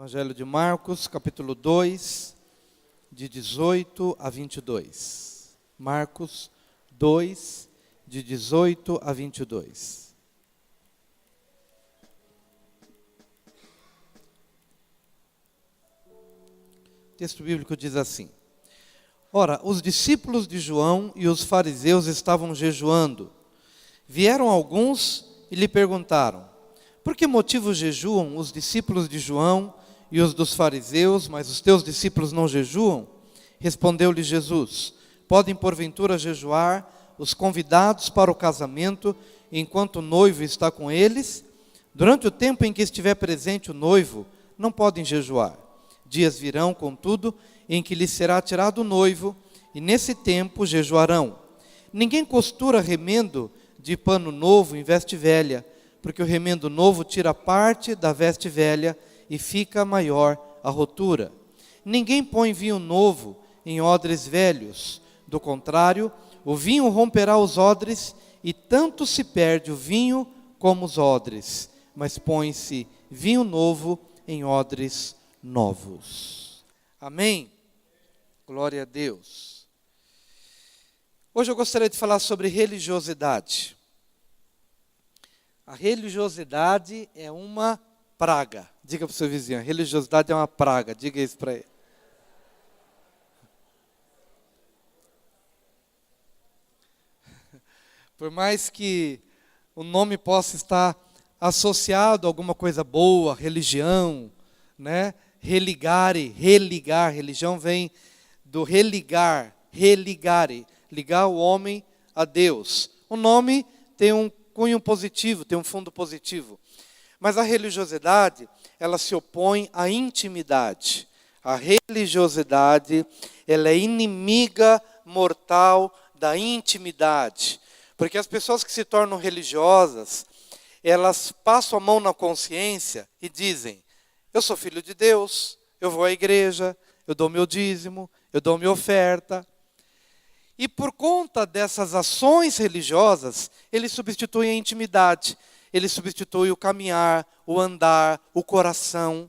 Evangelho de Marcos, capítulo 2, de 18 a 22. Marcos 2, de 18 a 22. O texto bíblico diz assim: Ora, os discípulos de João e os fariseus estavam jejuando. Vieram alguns e lhe perguntaram: por que motivo jejuam os discípulos de João e os dos fariseus, mas os teus discípulos não jejuam? Respondeu-lhe Jesus: podem porventura jejuar os convidados para o casamento, enquanto o noivo está com eles? Durante o tempo em que estiver presente o noivo, não podem jejuar. Dias virão, contudo, em que lhes será tirado o noivo, e nesse tempo jejuarão. Ninguém costura remendo de pano novo em veste velha, porque o remendo novo tira parte da veste velha e fica maior a rotura. Ninguém põe vinho novo em odres velhos. Do contrário, o vinho romperá os odres, e tanto se perde o vinho como os odres. Mas põe-se vinho novo em odres novos. Amém? Glória a Deus. Hoje eu gostaria de falar sobre religiosidade. A religiosidade é uma praga. Diga para o seu vizinho: a religiosidade é uma praga. Diga isso para ele. Por mais que o nome possa estar associado a alguma coisa boa, religião, né? Religar, religião vem do religare, ligar o homem a Deus. O nome tem um cunho positivo, tem um fundo positivo. Mas a religiosidade, ela se opõe à intimidade. A religiosidade, ela é inimiga mortal da intimidade. Porque as pessoas que se tornam religiosas, elas passam a mão na consciência e dizem: eu sou filho de Deus, eu vou à igreja, eu dou meu dízimo, eu dou minha oferta. E por conta dessas ações religiosas, ele substitui a intimidade, ele substitui o caminhar, o andar, o coração.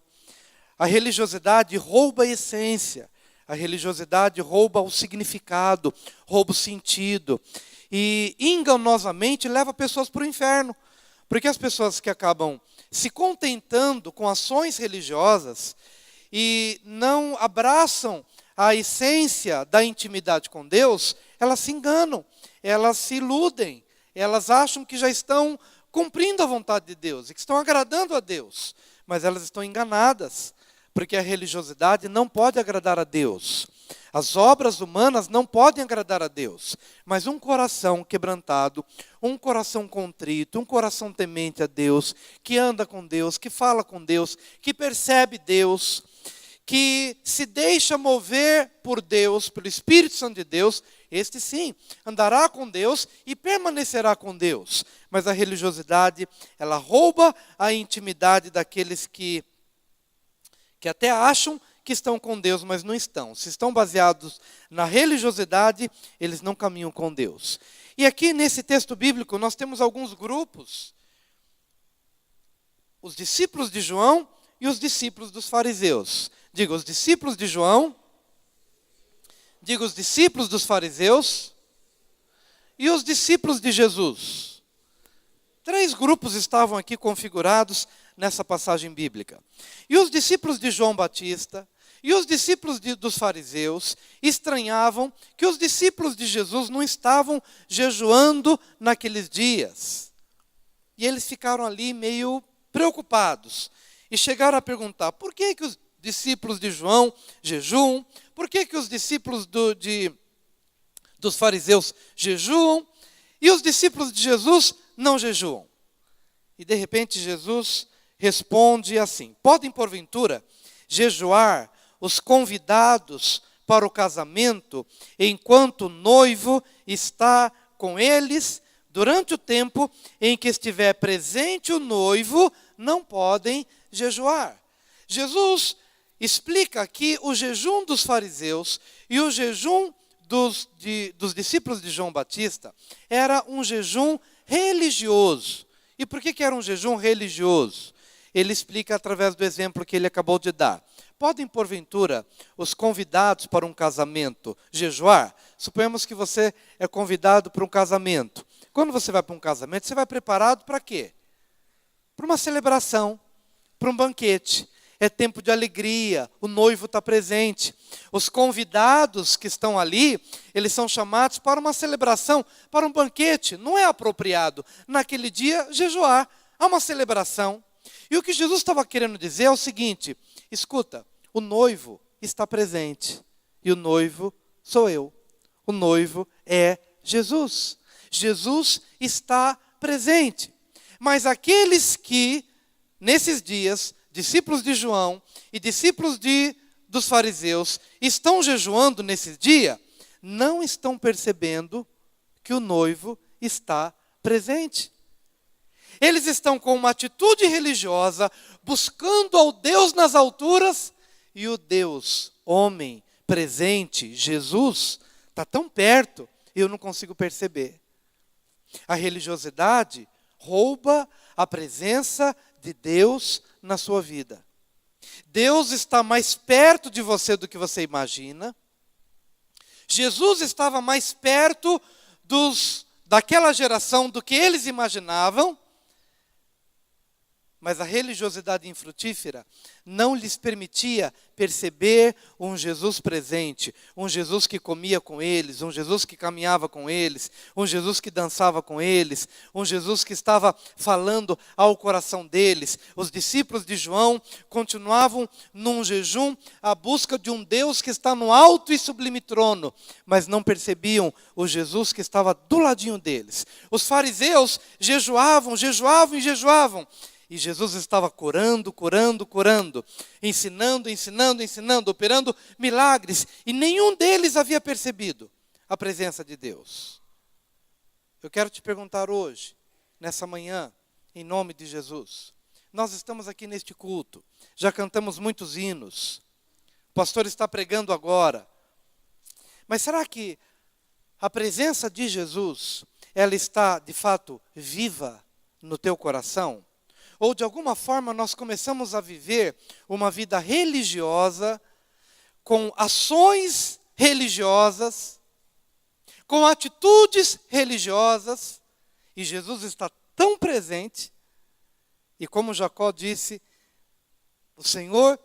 A religiosidade rouba a essência, a religiosidade rouba o significado, rouba o sentido. E enganosamente leva pessoas para o inferno. Porque as pessoas que acabam se contentando com ações religiosas e não abraçam a essência da intimidade com Deus, elas se enganam, elas se iludem, elas acham que já estão cumprindo a vontade de Deus e que estão agradando a Deus, mas elas estão enganadas, porque a religiosidade não pode agradar a Deus. As obras humanas não podem agradar a Deus, mas um coração quebrantado, um coração contrito, um coração temente a Deus, que anda com Deus, que fala com Deus, que percebe Deus, que se deixa mover por Deus, pelo Espírito Santo de Deus, este sim, andará com Deus e permanecerá com Deus. Mas a religiosidade, ela rouba a intimidade daqueles que até acham que estão com Deus, mas não estão. Se estão baseados na religiosidade, eles não caminham com Deus. E aqui nesse texto bíblico nós temos alguns grupos. Os discípulos de João e os discípulos dos fariseus. Diga, os discípulos de João, diga, os discípulos dos fariseus e os discípulos de Jesus. 3 grupos estavam aqui configurados nessa passagem bíblica. E os discípulos de João Batista e os discípulos dos fariseus estranhavam que os discípulos de Jesus não estavam jejuando naqueles dias. E eles ficaram ali meio preocupados. E chegaram a perguntar: por que os discípulos de João jejuam? Por que os discípulos dos fariseus jejuam? E os discípulos de Jesus não jejuam? E de repente Jesus responde assim: podem porventura jejuar os convidados para o casamento, enquanto o noivo está com eles? Durante o tempo em que estiver presente o noivo, não podem jejuar. Jesus explica aqui o jejum dos fariseus e o jejum dos discípulos de João Batista era um jejum religioso. E por que era um jejum religioso? ele explica através do exemplo que ele acabou de dar. Podem, porventura, os convidados para um casamento jejuar? Suponhamos que você é convidado para um casamento. Quando você vai para um casamento, você vai preparado para quê? Para uma celebração, para um banquete. É tempo de alegria, o noivo está presente. Os convidados que estão ali, eles são chamados para uma celebração, para um banquete. Não é apropriado, naquele dia, jejuar. Há uma celebração. E o que Jesus estava querendo dizer é o seguinte: escuta, o noivo está presente. E o noivo sou eu. O noivo é Jesus. Jesus está presente. Mas aqueles que, nesses dias, discípulos de João e discípulos dos fariseus, estão jejuando nesse dia, não estão percebendo que o noivo está presente. Eles estão com uma atitude religiosa, buscando ao Deus nas alturas, e o Deus, homem, presente, Jesus, está tão perto, eu não consigo perceber. A religiosidade rouba a presença de Deus na sua vida. Deus está mais perto de você do que você imagina. Jesus estava mais perto daquela geração do que eles imaginavam. Mas a religiosidade infrutífera não lhes permitia perceber um Jesus presente, um Jesus que comia com eles, um Jesus que caminhava com eles, um Jesus que dançava com eles, um Jesus que estava falando ao coração deles. Os discípulos de João continuavam num jejum à busca de um Deus que está no alto e sublime trono, mas não percebiam o Jesus que estava do ladinho deles. Os fariseus jejuavam, jejuavam e jejuavam. E Jesus estava curando, ensinando, operando milagres. E nenhum deles havia percebido a presença de Deus. Eu quero te perguntar hoje, nessa manhã, em nome de Jesus. Nós estamos aqui neste culto, já cantamos muitos hinos. O pastor está pregando agora. Mas será que a presença de Jesus, ela está, de fato, viva no teu coração? Ou de alguma forma nós começamos a viver uma vida religiosa, com ações religiosas, com atitudes religiosas, e Jesus está tão presente, e como Jacó disse, o Senhor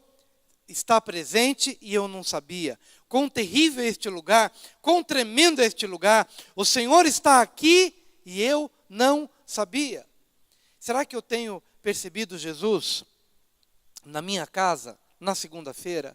está presente e eu não sabia. Quão terrível é este lugar, quão tremendo é este lugar, o Senhor está aqui e eu não sabia. Será que eu tenho percebido Jesus na minha casa, na segunda-feira?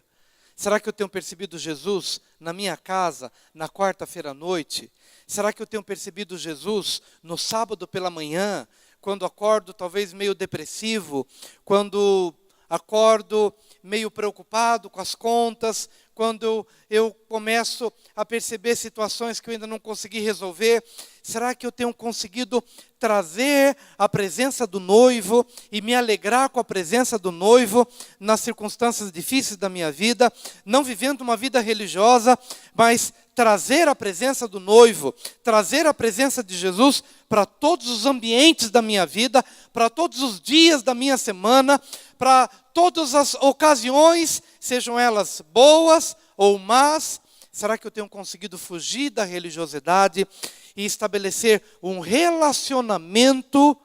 Será que eu tenho percebido Jesus na minha casa, na quarta-feira à noite? Será que eu tenho percebido Jesus no sábado pela manhã, quando acordo talvez meio depressivo, quando acordo meio preocupado com as contas, quando eu começo a perceber situações que eu ainda não consegui resolver? Será que eu tenho conseguido trazer a presença do noivo e me alegrar com a presença do noivo nas circunstâncias difíceis da minha vida, não vivendo uma vida religiosa, mas trazer a presença do noivo, trazer a presença de Jesus para todos os ambientes da minha vida, para todos os dias da minha semana, para todas as ocasiões, sejam elas boas ou más? Será que eu tenho conseguido fugir da religiosidade e estabelecer um relacionamento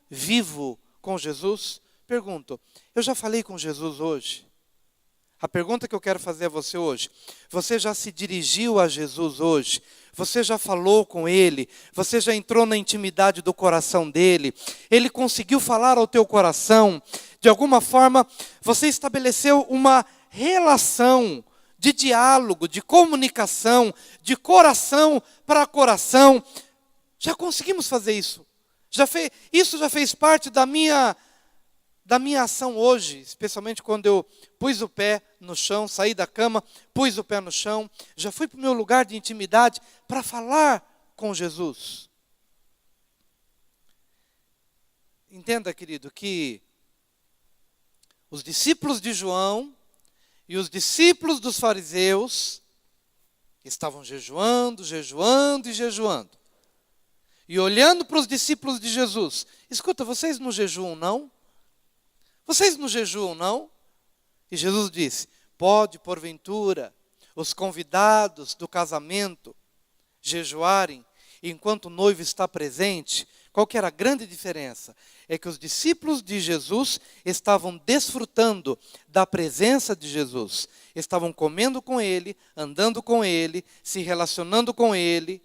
vivo com Jesus? Pergunto, eu já falei com Jesus hoje? A pergunta que eu quero fazer a você hoje: você já se dirigiu a Jesus hoje? Você já falou com Ele? Você já entrou na intimidade do coração dEle? Ele conseguiu falar ao teu coração? De alguma forma, você estabeleceu uma relação de diálogo, de comunicação, de coração para coração? Já conseguimos fazer isso? Isso já fez parte da minha ação hoje, especialmente quando eu pus o pé no chão, saí da cama, pus o pé no chão, já fui para o meu lugar de intimidade para falar com Jesus. Entenda, querido, que os discípulos de João e os discípulos dos fariseus estavam jejuando. E olhando para os discípulos de Jesus: escuta, vocês não jejuam, não? vocês não jejuam, não? E Jesus disse, pode, porventura, os convidados do casamento jejuarem enquanto o noivo está presente? Qual que era a grande diferença? É que os discípulos de Jesus estavam desfrutando da presença de Jesus. Estavam comendo com Ele, andando com Ele, se relacionando com Ele,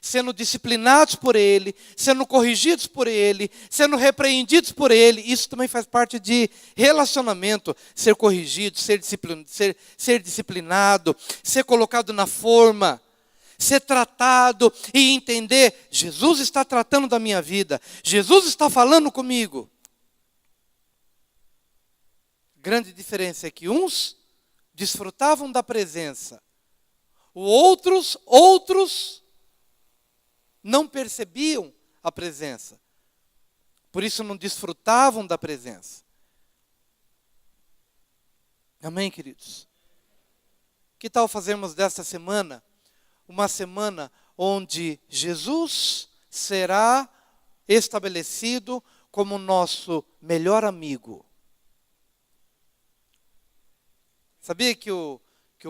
sendo disciplinados por Ele, sendo corrigidos por Ele, sendo repreendidos por Ele. Isso também faz parte de relacionamento, ser corrigido, ser disciplinado, ser colocado na forma, ser tratado e entender, Jesus está tratando da minha vida, Jesus está falando comigo. Grande diferença é que uns desfrutavam da presença, outros não percebiam a presença, por isso não desfrutavam da presença. Amém, queridos? Que tal fazermos desta semana uma semana onde Jesus será estabelecido como nosso melhor amigo? Sabia que o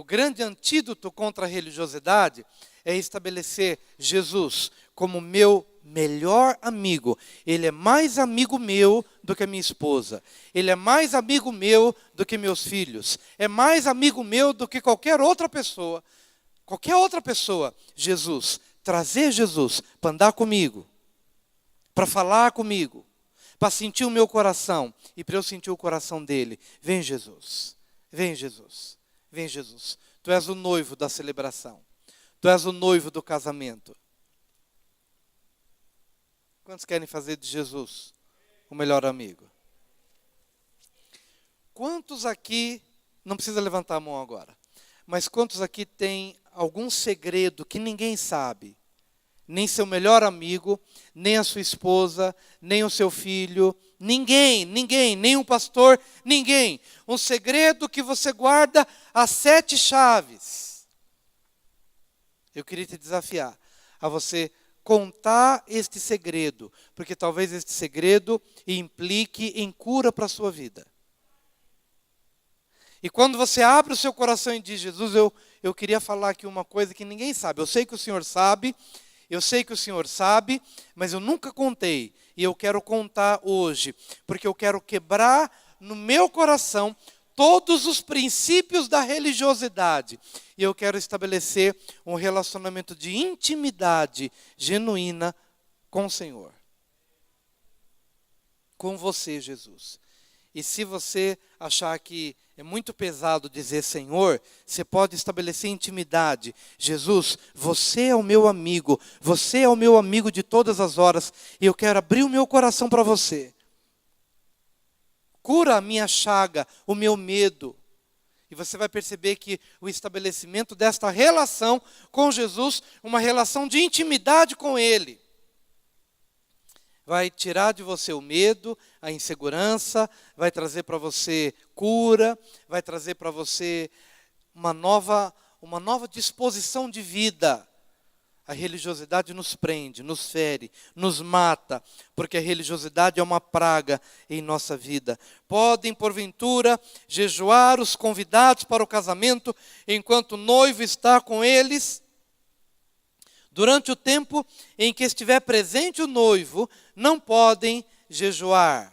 grande antídoto contra a religiosidade é estabelecer Jesus como meu melhor amigo. Ele é mais amigo meu do que a minha esposa. Ele é mais amigo meu do que meus filhos. É mais amigo meu do que qualquer outra pessoa. Qualquer outra pessoa. Jesus. Trazer Jesus para andar comigo. Para falar comigo. Para sentir o meu coração. E para eu sentir o coração dele. Vem Jesus. Vem Jesus. Vem Jesus. Tu és o noivo da celebração. Tu és o noivo do casamento. Quantos querem fazer de Jesus o melhor amigo? Quantos aqui, não precisa levantar a mão agora, mas quantos aqui tem algum segredo que ninguém sabe? Nem seu melhor amigo, nem a sua esposa, nem o seu filho, ninguém, nem um pastor, ninguém. Um segredo que você guarda às 7 chaves. Eu queria te desafiar a você contar este segredo, porque talvez este segredo implique em cura para a sua vida. E quando você abre o seu coração e diz, Jesus, eu queria falar aqui uma coisa que ninguém sabe. Eu sei que o Senhor sabe, mas eu nunca contei. E eu quero contar hoje, porque eu quero quebrar no meu coração todos os princípios da religiosidade. E eu quero estabelecer um relacionamento de intimidade genuína com o Senhor. Com você, Jesus. E se você achar que é muito pesado dizer Senhor, você pode estabelecer intimidade. Jesus, você é o meu amigo. Você é o meu amigo de todas as horas. E eu quero abrir o meu coração para você. Cura a minha chaga, o meu medo. E você vai perceber que o estabelecimento desta relação com Jesus, uma relação de intimidade com Ele, vai tirar de você o medo, a insegurança, vai trazer para você cura, vai trazer para você uma nova disposição de vida. A religiosidade nos prende, nos fere, nos mata, porque a religiosidade é uma praga em nossa vida. Podem, porventura, jejuar os convidados para o casamento, enquanto o noivo está com eles? Durante o tempo em que estiver presente o noivo, não podem jejuar.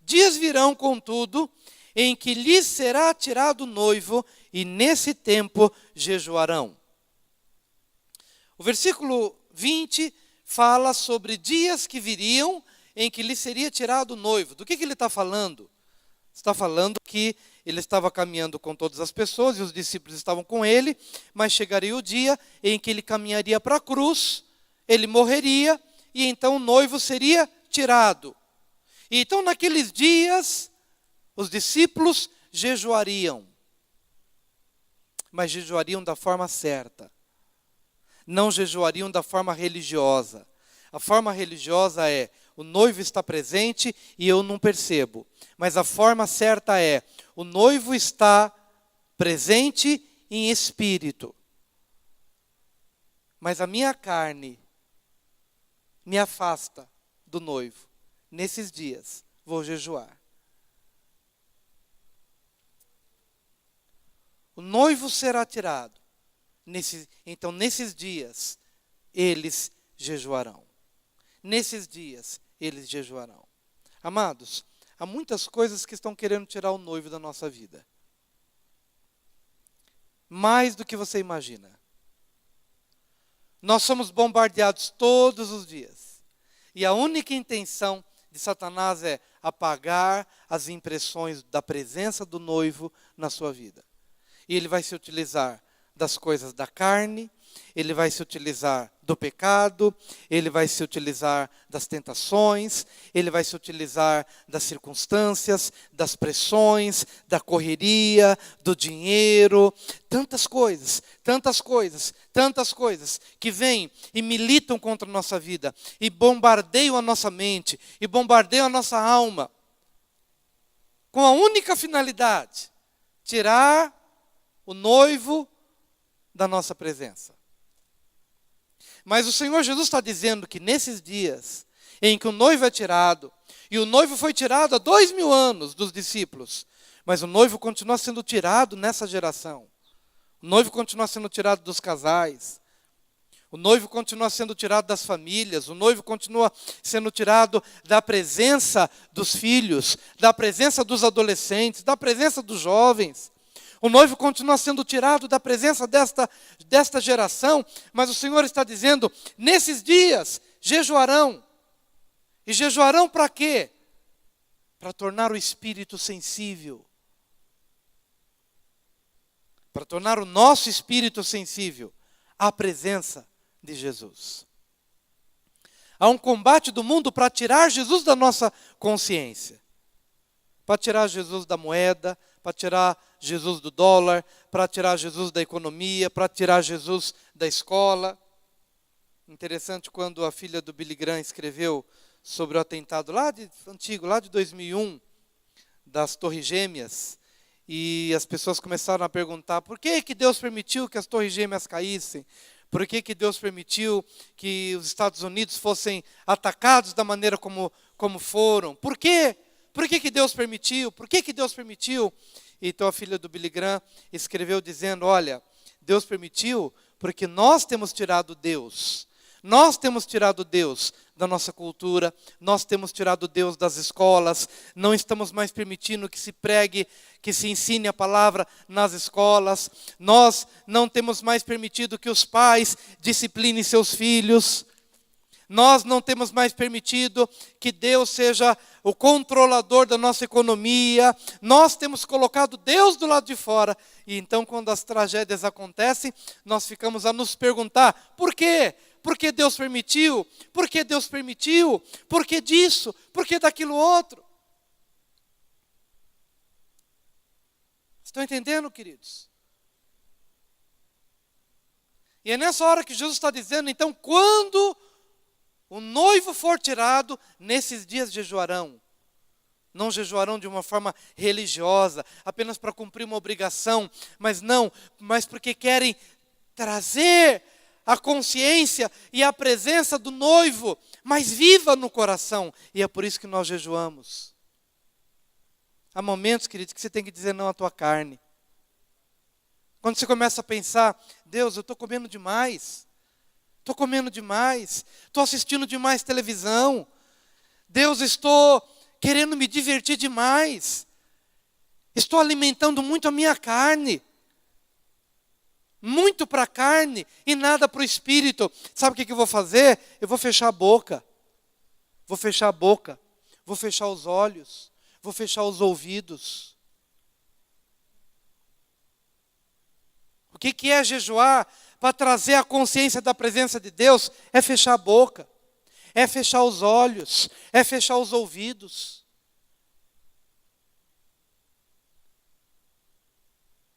Dias virão, contudo, em que lhes será tirado o noivo, e nesse tempo jejuarão. O versículo 20 fala sobre dias que viriam em que lhe seria tirado o noivo. Do que ele está falando? Está falando que ele estava caminhando com todas as pessoas e os discípulos estavam com ele, mas chegaria o dia em que ele caminharia para a cruz, ele morreria e então o noivo seria tirado. E então naqueles dias os discípulos jejuariam, mas jejuariam da forma certa. Não jejuariam da forma religiosa. A forma religiosa é, o noivo está presente e eu não percebo. Mas a forma certa é, o noivo está presente em espírito. Mas a minha carne me afasta do noivo. Nesses dias, vou jejuar. o noivo será tirado. Então, nesses dias, eles jejuarão. Nesses dias, eles jejuarão. Amados, há muitas coisas que estão querendo tirar o noivo da nossa vida. Mais do que você imagina. Nós somos bombardeados todos os dias. E a única intenção de Satanás é apagar as impressões da presença do noivo na sua vida. E ele vai se utilizar das coisas da carne, ele vai se utilizar do pecado, ele vai se utilizar das tentações, ele vai se utilizar das circunstâncias, das pressões, da correria, do dinheiro, tantas coisas que vêm e militam contra a nossa vida, e bombardeiam a nossa mente, e bombardeiam a nossa alma, com a única finalidade, tirar o noivo da nossa presença. Mas o Senhor Jesus está dizendo que nesses dias em que o noivo é tirado, e o noivo foi tirado há 2000 anos dos discípulos, mas o noivo continua sendo tirado nessa geração. O noivo continua sendo tirado dos casais. O noivo continua sendo tirado das famílias. O noivo continua sendo tirado da presença dos filhos, da presença dos adolescentes, da presença dos jovens. O noivo continua sendo tirado da presença desta geração, mas o Senhor está dizendo, nesses dias, jejuarão. E jejuarão para quê? Para tornar o espírito sensível. Para tornar o nosso espírito sensível à presença de Jesus. Há um combate do mundo para tirar Jesus da nossa consciência. Para tirar Jesus da moeda, para tirar Jesus do dólar, para tirar Jesus da economia, para tirar Jesus da escola. Interessante quando a filha do Billy Graham escreveu sobre o atentado antigo, lá de 2001, das Torres Gêmeas, e as pessoas começaram a perguntar por que Deus permitiu que as Torres Gêmeas caíssem? Por que Deus permitiu que os Estados Unidos fossem atacados da maneira como foram? Por quê? Por que Deus permitiu? Por que Deus permitiu? Então a filha do Billy Graham escreveu dizendo, olha, Deus permitiu porque nós temos tirado Deus. Nós temos tirado Deus da nossa cultura, nós temos tirado Deus das escolas, não estamos mais permitindo que se pregue, que se ensine a palavra nas escolas, nós não temos mais permitido que os pais disciplinem seus filhos, nós não temos mais permitido que Deus seja o controlador da nossa economia, nós temos colocado Deus do lado de fora, e então quando as tragédias acontecem, nós ficamos a nos perguntar, por quê? Por que Deus permitiu? Por que Deus permitiu? Por que disso? Por que daquilo outro? Estão entendendo, queridos? E é nessa hora que Jesus está dizendo, então, quando o noivo for tirado, nesses dias jejuarão. Não jejuarão de uma forma religiosa, apenas para cumprir uma obrigação, mas porque querem trazer a consciência e a presença do noivo mais viva no coração. E é por isso que nós jejuamos. Há momentos, queridos, que você tem que dizer não à tua carne. Quando você começa a pensar, Deus, eu estou comendo demais. Estou comendo demais. Estou assistindo demais televisão. Deus, estou querendo me divertir demais. Estou alimentando muito a minha carne. Muito para a carne e nada para o espírito. Sabe o que eu vou fazer? Eu vou fechar a boca. Vou fechar a boca. Vou fechar os olhos. Vou fechar os ouvidos. O que é jejuar para trazer a consciência da presença de Deus? É fechar a boca. É fechar os olhos. É fechar os ouvidos.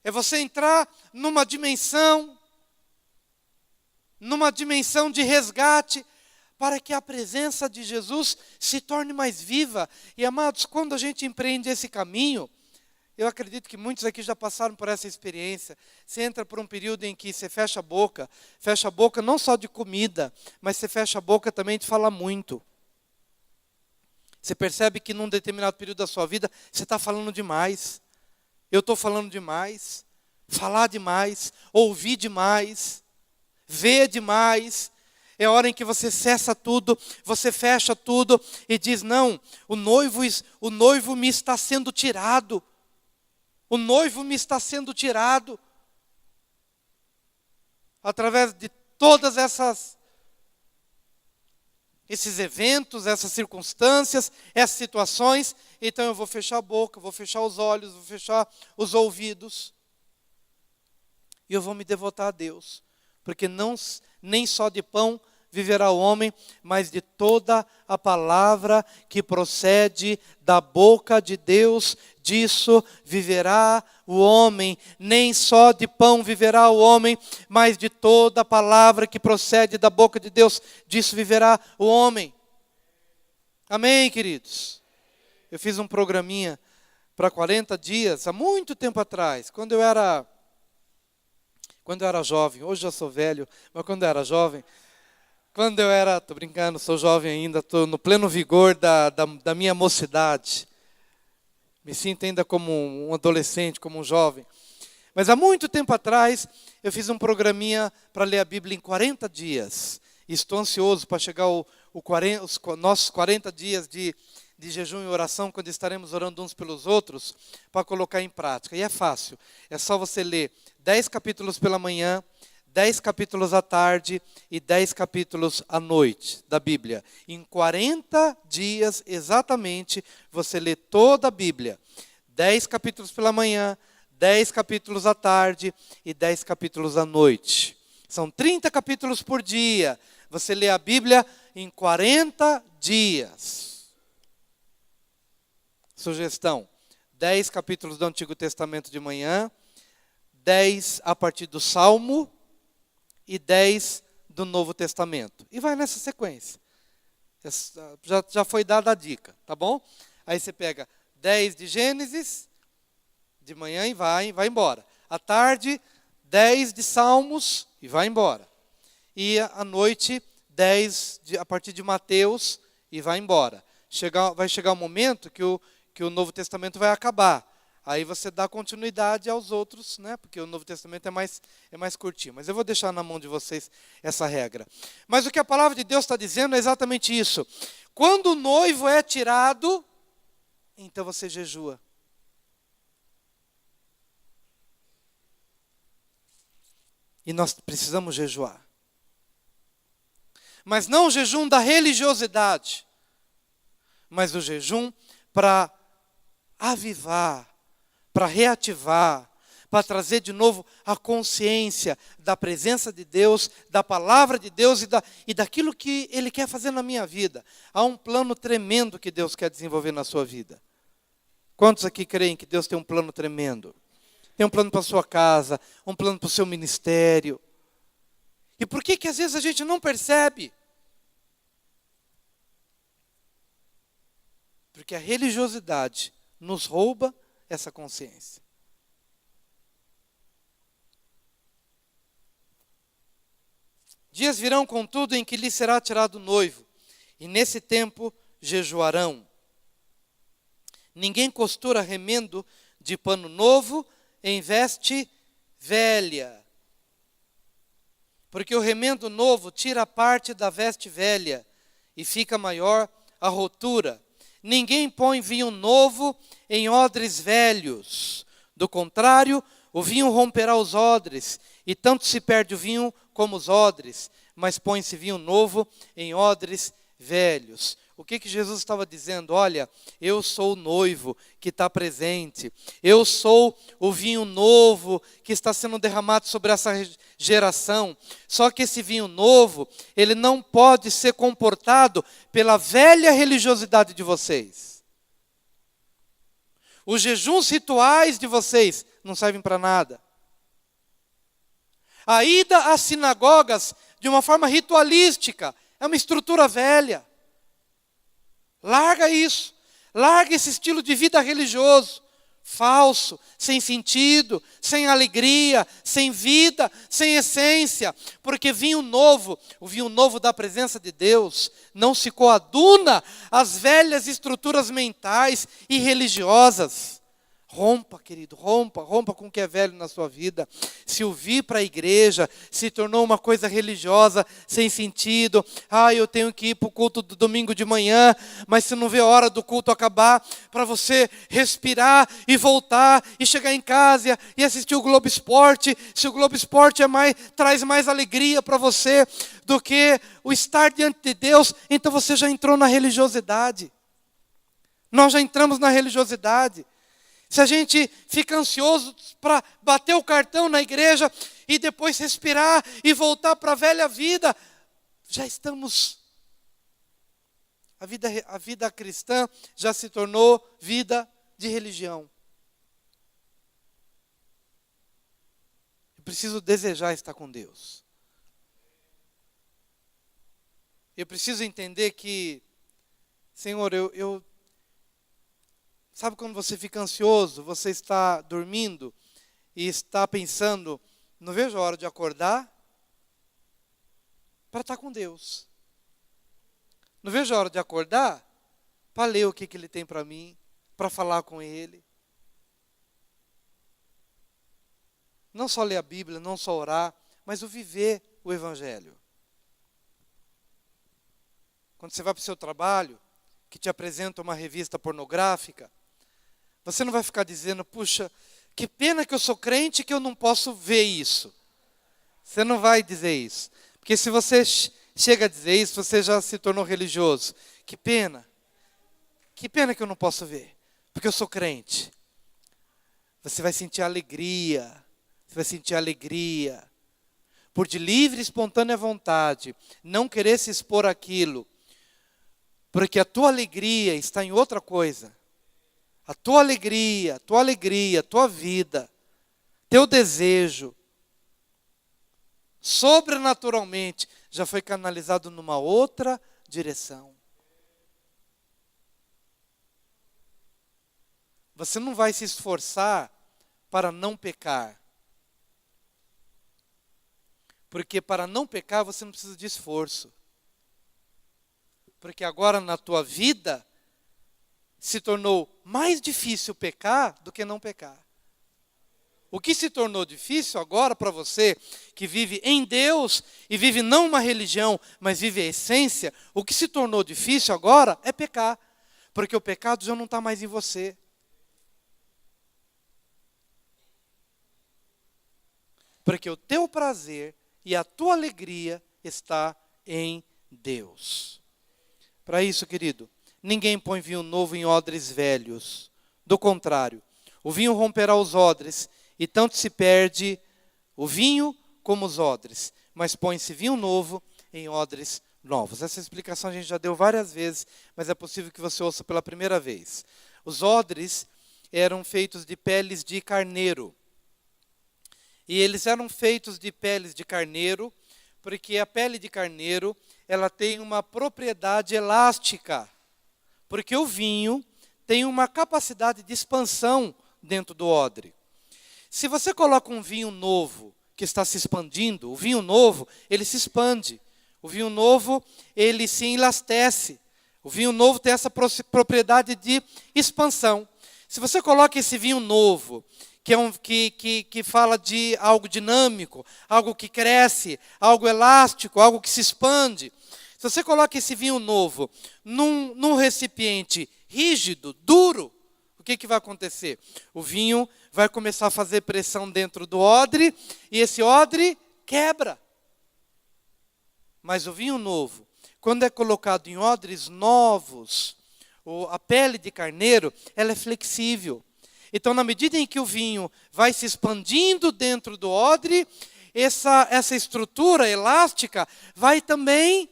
É você entrar numa dimensão de resgate, para que a presença de Jesus se torne mais viva. E amados, quando a gente empreende esse caminho, eu acredito que muitos aqui já passaram por essa experiência. Você entra por um período em que você fecha a boca não só de comida, mas você fecha a boca também de falar muito. Você percebe que num determinado período da sua vida, você está falando demais. Eu estou falando demais. falar demais, ouvir demais, ver demais. É a hora em que você cessa tudo, você fecha tudo e diz: não, o noivo me está sendo tirado. O noivo me está sendo tirado. Através de todas esses eventos, essas circunstâncias, essas situações, então eu vou fechar a boca, vou fechar os olhos, vou fechar os ouvidos. E eu vou me devotar a Deus. Porque nem só de pão viverá o homem, mas de toda a palavra que procede da boca de Deus, disso viverá o homem. Nem só de pão viverá o homem, mas de toda a palavra que procede da boca de Deus, disso viverá o homem. Amém, queridos? Eu fiz um programinha para 40 dias, há muito tempo atrás, quando eu era jovem. Hoje já sou velho, mas quando eu era jovem, estou brincando, sou jovem ainda, estou no pleno vigor da minha mocidade. Me sinto ainda como um adolescente, como um jovem. Mas há muito tempo atrás, eu fiz um programinha para ler a Bíblia em 40 dias. E estou ansioso para chegar os nossos 40 dias de jejum e oração, quando estaremos orando uns pelos outros, para colocar em prática. E é fácil, é só você ler 10 capítulos pela manhã, 10 capítulos à tarde e 10 capítulos à noite da Bíblia. Em 40 dias, exatamente, você lê toda a Bíblia. 10 capítulos pela manhã, 10 capítulos à tarde e 10 capítulos à noite. São 30 capítulos por dia. Você lê a Bíblia em 40 dias. Sugestão: 10 capítulos do Antigo Testamento de manhã, 10 a partir do Salmo e 10 do Novo Testamento. E vai nessa sequência. Já foi dada a dica, tá bom? Aí você pega 10 de Gênesis, de manhã e vai embora. À tarde, 10 de Salmos e vai embora. E à noite, 10 a partir de Mateus e vai embora. Vai chegar um momento que o Novo Testamento vai acabar. Aí você dá continuidade aos outros, né? Porque o Novo Testamento é mais curtinho. Mas eu vou deixar na mão de vocês essa regra. Mas o que a palavra de Deus está dizendo é exatamente isso. Quando o noivo é tirado, então você jejua. E nós precisamos jejuar. Mas não o jejum da religiosidade, mas o jejum para avivar, para reativar, para trazer de novo a consciência da presença de Deus, da palavra de Deus e daquilo que Ele quer fazer na minha vida. Há um plano tremendo que Deus quer desenvolver na sua vida. Quantos aqui creem que Deus tem um plano tremendo? Tem um plano para a sua casa, um plano para o seu ministério. E por que às vezes a gente não percebe? Porque a religiosidade nos rouba essa consciência. Dias virão, contudo, em que lhe será tirado o noivo, e nesse tempo jejuarão. Ninguém costura remendo de pano novo em veste velha, porque o remendo novo tira parte da veste velha, e fica maior a rotura. Ninguém põe vinho novo em odres velhos. Do contrário, o vinho romperá os odres, e tanto se perde o vinho como os odres, mas põe-se vinho novo em odres velhos. O que Jesus estava dizendo? Olha, eu sou o noivo que está presente. Eu sou o vinho novo que está sendo derramado sobre essa geração. Só que esse vinho novo, ele não pode ser comportado pela velha religiosidade de vocês. Os jejuns rituais de vocês não servem para nada. A ida às sinagogas de uma forma ritualística é uma estrutura velha. Larga isso. Larga esse estilo de vida religioso, falso, sem sentido, sem alegria, sem vida, sem essência. Porque vinho novo, o vinho novo da presença de Deus, não se coaduna às velhas estruturas mentais e religiosas. Rompa, querido, rompa com o que é velho na sua vida. Se o vir para a igreja se tornou uma coisa religiosa, sem sentido. Eu tenho que ir para o culto do domingo de manhã, mas se não vê a hora do culto acabar, para você respirar e voltar, e chegar em casa e assistir o Globo Esporte. Se o Globo Esporte traz mais alegria para você do que o estar diante de Deus, então você já entrou na religiosidade. Nós já entramos na religiosidade. Se a gente fica ansioso para bater o cartão na igreja e depois respirar e voltar para a velha vida, já estamos... A vida cristã já se tornou vida de religião. Eu preciso desejar estar com Deus. Eu preciso entender que, Senhor, sabe quando você fica ansioso, você está dormindo e está pensando, não vejo a hora de acordar para estar com Deus. Não vejo a hora de acordar para ler o que Ele tem para mim, para falar com Ele. Não só ler a Bíblia, não só orar, mas o viver o Evangelho. Quando você vai para o seu trabalho, que te apresenta uma revista pornográfica, você não vai ficar dizendo, puxa, que pena que eu sou crente que eu não posso ver isso. Você não vai dizer isso. Porque se você chega a dizer isso, você já se tornou religioso. Que pena que eu não posso ver, porque eu sou crente. Você vai sentir alegria, por de livre e espontânea vontade, não querer se expor àquilo, porque a tua alegria está em outra coisa. A tua alegria, a tua vida, teu desejo, sobrenaturalmente, já foi canalizado numa outra direção. Você não vai se esforçar para não pecar. Porque para não pecar você não precisa de esforço. Porque agora na tua vida se tornou mais difícil pecar do que não pecar. O que se tornou difícil agora para você, que vive em Deus, e vive não uma religião, mas vive a essência, o que se tornou difícil agora é pecar. Porque o pecado já não está mais em você. Porque o teu prazer e a tua alegria está em Deus. Para isso, querido, ninguém põe vinho novo em odres velhos. Do contrário, o vinho romperá os odres, e tanto se perde o vinho como os odres. Mas põe-se vinho novo em odres novos. Essa explicação a gente já deu várias vezes, mas é possível que você ouça pela primeira vez. Os odres eram feitos de peles de carneiro. E eles eram feitos de peles de carneiro, porque a pele de carneiro, ela tem uma propriedade elástica. Porque o vinho tem uma capacidade de expansão dentro do odre. Se você coloca um vinho novo que está se expandindo, o vinho novo, ele se expande. O vinho novo, ele se elastece. O vinho novo tem essa propriedade de expansão. Se você coloca esse vinho novo, que fala de algo dinâmico, algo que cresce, algo elástico, algo que se expande. Se você coloca esse vinho novo num recipiente rígido, duro, o que vai acontecer? O vinho vai começar a fazer pressão dentro do odre, e esse odre quebra. Mas o vinho novo, quando é colocado em odres novos, a pele de carneiro, ela é flexível. Então, na medida em que o vinho vai se expandindo dentro do odre, essa estrutura elástica vai também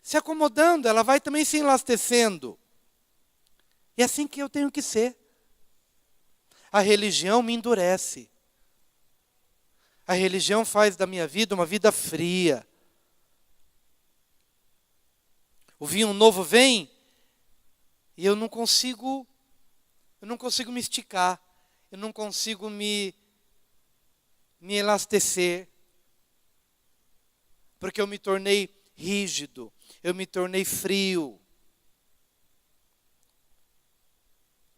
se acomodando, ela vai também se elastecendo. E é assim que eu tenho que ser. A religião me endurece. A religião faz da minha vida uma vida fria. O vinho novo vem e eu não consigo me esticar, eu não consigo me elastecer, porque eu me tornei rígido, eu me tornei frio,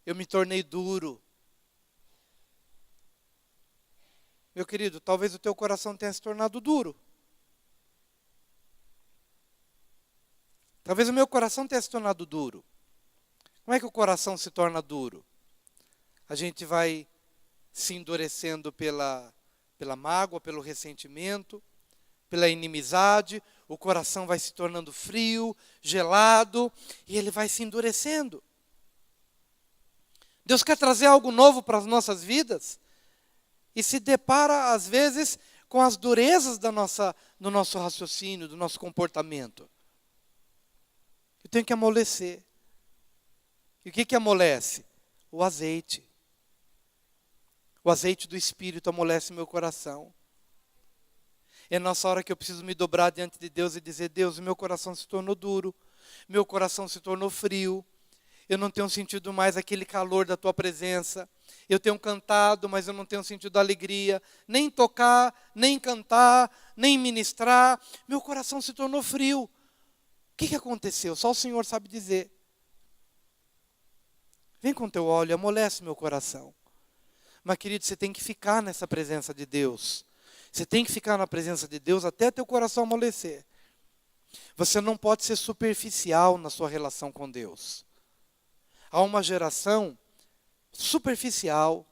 eu me tornei duro. Meu querido, talvez o teu coração tenha se tornado duro. Talvez o meu coração tenha se tornado duro. Como é que o coração se torna duro? A gente vai se endurecendo pela mágoa, pelo ressentimento, pela inimizade, o coração vai se tornando frio, gelado, e ele vai se endurecendo. Deus quer trazer algo novo para as nossas vidas, e se depara, às vezes, com as durezas do nosso raciocínio, do nosso comportamento. Eu tenho que amolecer. E o que amolece? O azeite. O azeite do Espírito amolece meu coração. É nessa hora que eu preciso me dobrar diante de Deus e dizer: Deus, meu coração se tornou duro, meu coração se tornou frio, eu não tenho sentido mais aquele calor da Tua presença, eu tenho cantado, mas eu não tenho sentido alegria, nem tocar, nem cantar, nem ministrar, meu coração se tornou frio. O que aconteceu? Só o Senhor sabe dizer. Vem com teu óleo, amolece meu coração. Mas, querido, você tem que ficar nessa presença de Deus. Você tem que ficar na presença de Deus até teu coração amolecer. Você não pode ser superficial na sua relação com Deus. Há uma geração superficial.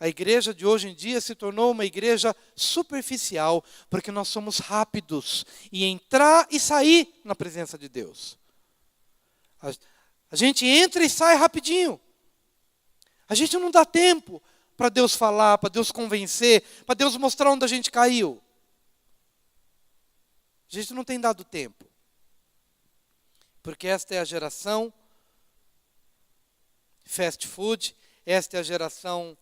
A igreja de hoje em dia se tornou uma igreja superficial, porque nós somos rápidos em entrar e sair na presença de Deus. A gente entra e sai rapidinho. A gente não dá tempo para Deus falar, para Deus convencer, para Deus mostrar onde a gente caiu. A gente não tem dado tempo. Porque esta é a geração fast food, esta é a geração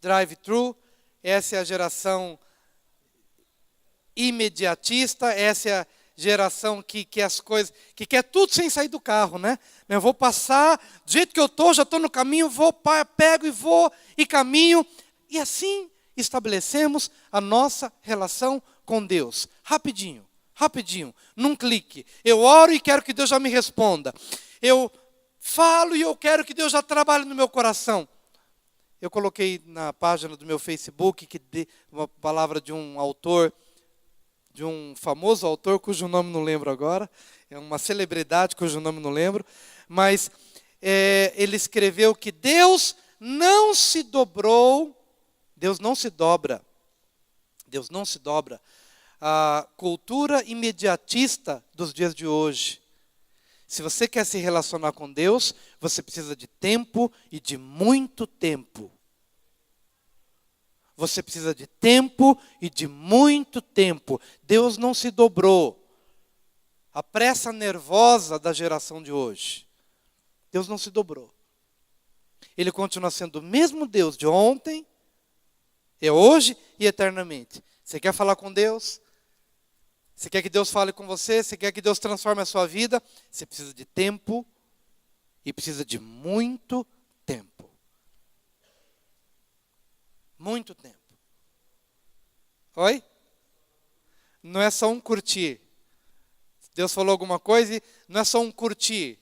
drive-thru, essa é a geração imediatista, essa é a geração que quer as coisas, que quer tudo sem sair do carro, né? Eu vou passar, do jeito que eu estou, já estou no caminho, pego e vou e caminho. E assim estabelecemos a nossa relação com Deus. Rapidinho, num clique. Eu oro e quero que Deus já me responda. Eu falo e eu quero que Deus já trabalhe no meu coração. Eu coloquei na página do meu Facebook uma palavra de um autor, de um famoso autor, cujo nome não lembro agora, é uma celebridade cujo nome não lembro, mas ele escreveu que Deus não se dobrou, Deus não se dobra à cultura imediatista dos dias de hoje. Se você quer se relacionar com Deus, você precisa de tempo e de muito tempo. Você precisa de tempo e de muito tempo. Deus não se dobrou à pressa nervosa da geração de hoje. Deus não se dobrou. Ele continua sendo o mesmo Deus de ontem, é hoje e eternamente. Você quer falar com Deus? Você quer que Deus fale com você? Você quer que Deus transforme a sua vida? Você precisa de tempo e precisa de muito tempo. Muito tempo. Oi? Não é só um curtir. Deus falou alguma coisa e não é só um curtir.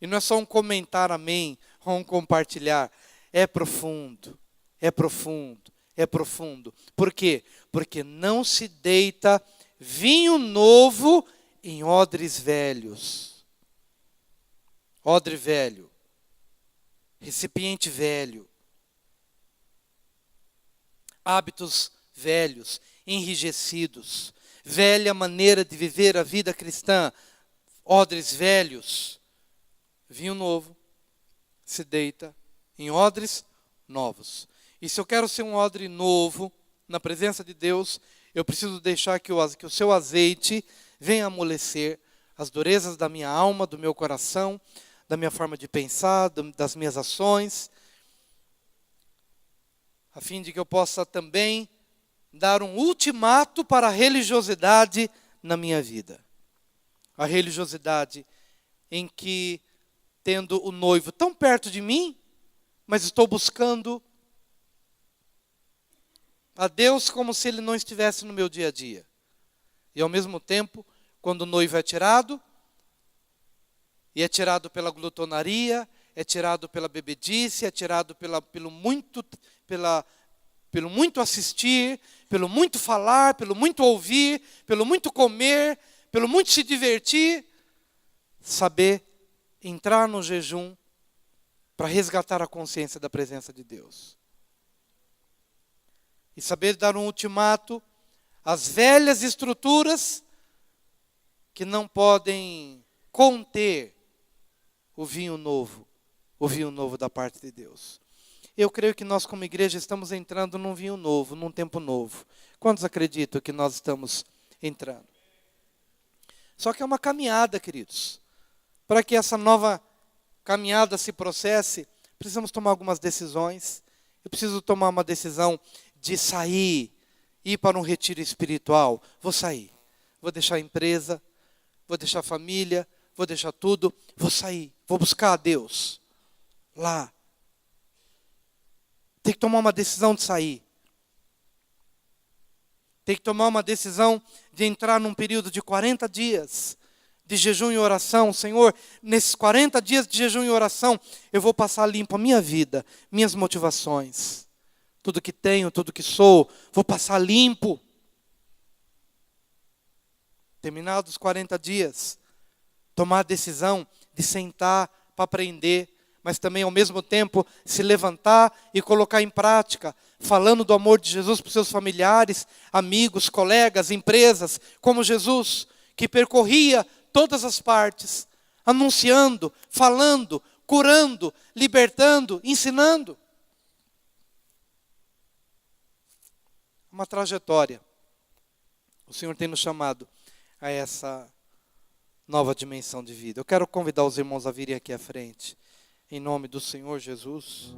E não é só um comentar amém ou um compartilhar. É profundo. É profundo. É profundo. Por quê? Porque não se deita vinho novo em odres velhos. Odre velho. Recipiente velho. Hábitos velhos, enrijecidos. Velha maneira de viver a vida cristã. Odres velhos. Vinho novo se deita em odres novos. E se eu quero ser um odre novo na presença de Deus, eu preciso deixar que o seu azeite venha amolecer as durezas da minha alma, do meu coração, da minha forma de pensar, das minhas ações, a fim de que eu possa também dar um ultimato para a religiosidade na minha vida. A religiosidade em que, tendo o noivo tão perto de mim, mas estou buscando a Deus como se Ele não estivesse no meu dia a dia. E ao mesmo tempo, quando o noivo é tirado, e é tirado pela glutonaria, é tirado pela bebedice, é tirado pelo muito assistir, pelo muito falar, pelo muito ouvir, pelo muito comer, pelo muito se divertir. Saber entrar no jejum para resgatar a consciência da presença de Deus. E saber dar um ultimato às velhas estruturas que não podem conter o vinho novo da parte de Deus. Eu creio que nós como igreja estamos entrando num vinho novo, num tempo novo. Quantos acreditam que nós estamos entrando? Só que é uma caminhada, queridos. Para que essa nova caminhada se processe, precisamos tomar algumas decisões. Eu preciso tomar uma decisão de sair, ir para um retiro espiritual. Vou sair, vou deixar a empresa, vou deixar a família, vou deixar tudo, vou sair, vou buscar a Deus lá. Tem que tomar uma decisão de sair. Tem que tomar uma decisão de entrar num período de 40 dias de jejum e oração. Senhor, nesses 40 dias de jejum e oração, eu vou passar limpo a minha vida, minhas motivações. Tudo que tenho, tudo que sou, vou passar limpo. Terminados os 40 dias, tomar a decisão de sentar para aprender, mas também ao mesmo tempo se levantar e colocar em prática, falando do amor de Jesus para os seus familiares, amigos, colegas, empresas, como Jesus, que percorria todas as partes, anunciando, falando, curando, libertando, ensinando. Uma trajetória. O Senhor tem nos chamado a essa nova dimensão de vida. Eu quero convidar os irmãos a virem aqui à frente. Em nome do Senhor Jesus.